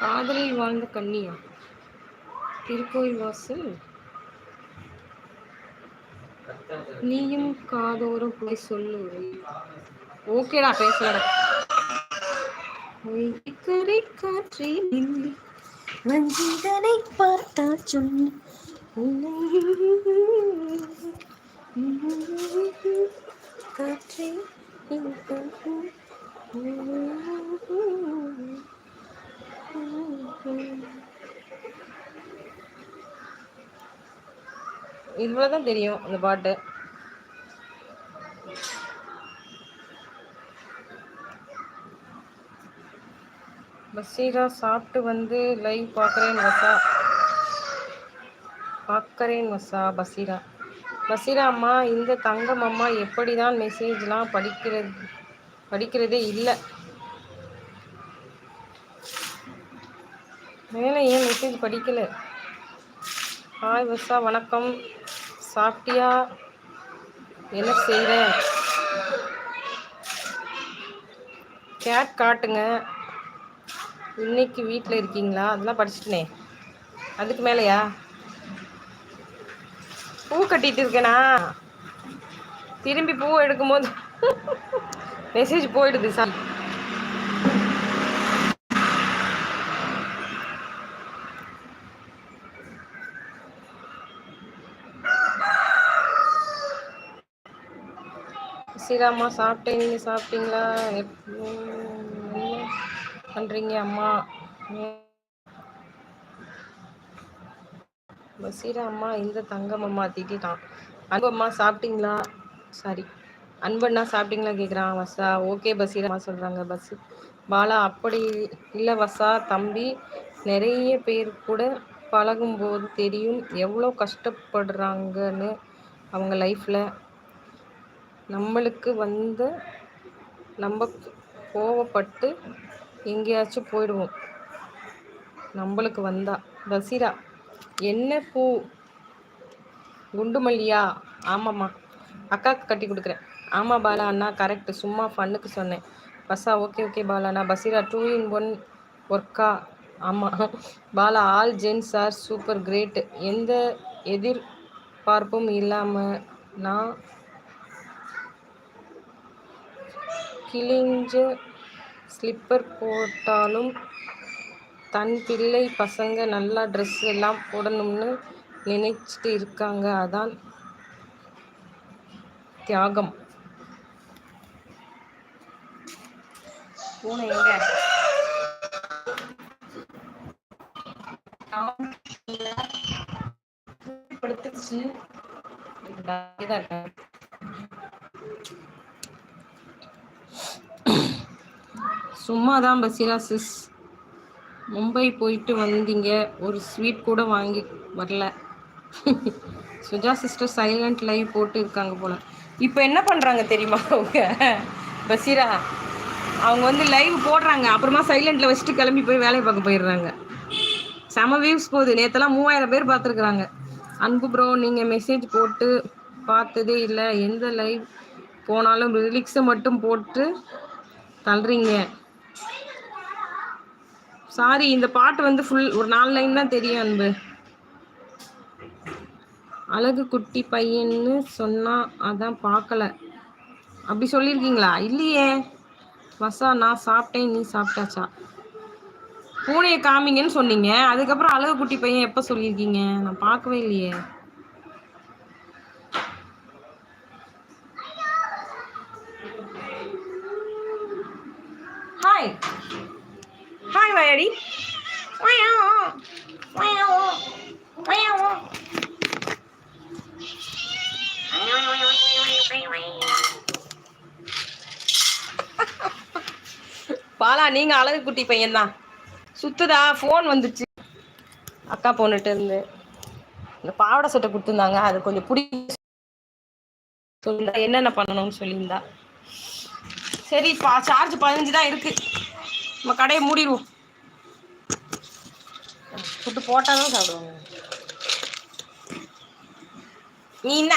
காதலில் வாழ்ந்த கன்னியா திருக்கோயில் வாசல் நீயும் காதோறும் போய் சொல்லு. ஓகேடா பேசலடா. கரை காற்றே நில்லு வஞ்சிதனை பார்த்தா சொல்லு காற்றே இவ்வளவுதான் தெரியும் அந்த பாட்டு. பசீரா சாப்பிட்டு வந்து லைவ் பார்க்குறேன் வசா பசீரா. பசீரா அம்மா, இந்த தங்கம் அம்மா எப்படிதான் மெசேஜ்லாம் படிக்கிறதே இல்லை. மேலே ஏன் மெசேஜ் படிக்கல? ஹாய் வசா, வணக்கம். சாப்பிட்டியா? என்ன செய்கிற? கேட் காட்டுங்க. இன்னைக்கு வீட்டில் இருக்கீங்களா? அதெல்லாம் படிச்சுட்டனே. அதுக்கு மேலேயா? பூ கட்டிட்டு இருக்கேனா? திரும்பி பூ எடுக்கும்போது மெசேஜ் போயிடுது சார். சீராம்மா சாப்பிட்டேன். நீங்கள் சாப்பிட்டீங்களா? என்ன பண்ணுறீங்க அம்மா? பசீரா அம்மா, இந்த தங்கம் அம்மா திட்டான். அன்பம்மா சாப்பிட்டீங்களா? சாரி, அன்பண்ணா சாப்பிட்டீங்களா கேட்குறான் வசா. ஓகே பசீரா சொல்கிறாங்க. பாலா, அப்படி இல்லை வசா தம்பி, நிறைய பேர் கூட பழகும்போது தெரியும் எவ்வளோ கஷ்டப்படுறாங்கன்னு அவங்க லைஃப்பில். நம்மளுக்கு நம்ம கோவப்பட்டு எங்கேயாச்சும் போயிடுவோம். நம்மளுக்கு வந்தா பசீரா, என்ன பூ? குண்டுமல்லியா? ஆமாம்மா, அக்காவுக்கு கட்டி கொடுக்குறேன். ஆமாம் பாலா அண்ணா, கரெக்டு. சும்மா ஃபன்னுக்கு சொன்னேன் பசா. ஓகே பாலா அண்ணா. பசீரா, 2 in 1 ஒர்க்கா? ஆமாம் Bala, all gents are super great. எந்த எதிர்பார்ப்பும் இல்லாமல் நான் கிழிஞ்ச ஸ்லிப்பர் போட்டாலும் தன் பிள்ளை பசங்க நல்லா ட்ரெஸ் எல்லாம் போடணும்னு நினைச்சிட்டு இருக்காங்க. அதான் தியாகம். பூனை எங்க? படுத்துச்சு. சும்மாதான் பசீரா சிஸ். மும்பை போயிட்டு வந்தீங்க, ஒரு ஸ்வீட் கூட வாங்கி வரல. சுஜா சிஸ்டர் சைலண்ட் லைவ் போட்டு இருக்காங்க போல. இப்போ என்ன பண்ணுறாங்க தெரியுமா அவங்க பசீரா? அவங்க லைவ் போடுறாங்க, அப்புறமா சைலண்டில் வச்சுட்டு கிளம்பி போய் வேலையை பார்க்க போயிடுறாங்க. செம வியூஸ் போகுது. நேற்றெல்லாம் 3000 பேர் பார்த்துருக்குறாங்க. அன்பு ப்ரோ, நீங்கள் மெசேஜ் போட்டு பார்த்ததே இல்லை. எந்த லைவ் போனாலும் ரிலிக்ஸை மட்டும் போட்டு தள்ளுறீங்க. சாரி, இந்த பாட்டு ஃபுல் ஒரு 4 லைன் தான் தெரியும் அன்பு. அழகு குட்டி பையன்னு சொன்னா அதான் பார்க்கல. அப்படி சொல்லியிருக்கீங்களா? இல்லையே வசா, நான் சாப்பிட்டேன். நீ சாப்பிட்டாச்சா? பூனையை காமிங்கன்னு சொன்னீங்க, அதுக்கப்புறம் அழகு குட்டி பையன் எப்போ சொல்லியிருக்கீங்க? நான் பார்க்கவே இல்லையே. Hi hi வயடி. பாலா, நீங்க அழகு குட்டி பையன் தான். சுத்துதா? ஃபோன் வந்துச்சு அக்கா பொண்ணுட்டு இருந்து. இந்த பாவாடை சட்டை கொடுத்துருந்தாங்க, அது கொஞ்சம் பிடிச்சி சொல்லியிருந்தா என்னென்ன பண்ணணும்னு சொல்லியிருந்தா. சரி, சார்ஜ் 15 தான் இருக்கு. நம்ம கடையை மூடிடுவோம். ஃபுட்டு போட்டால் தான் சாப்பிடுவாங்க. நீ என்ன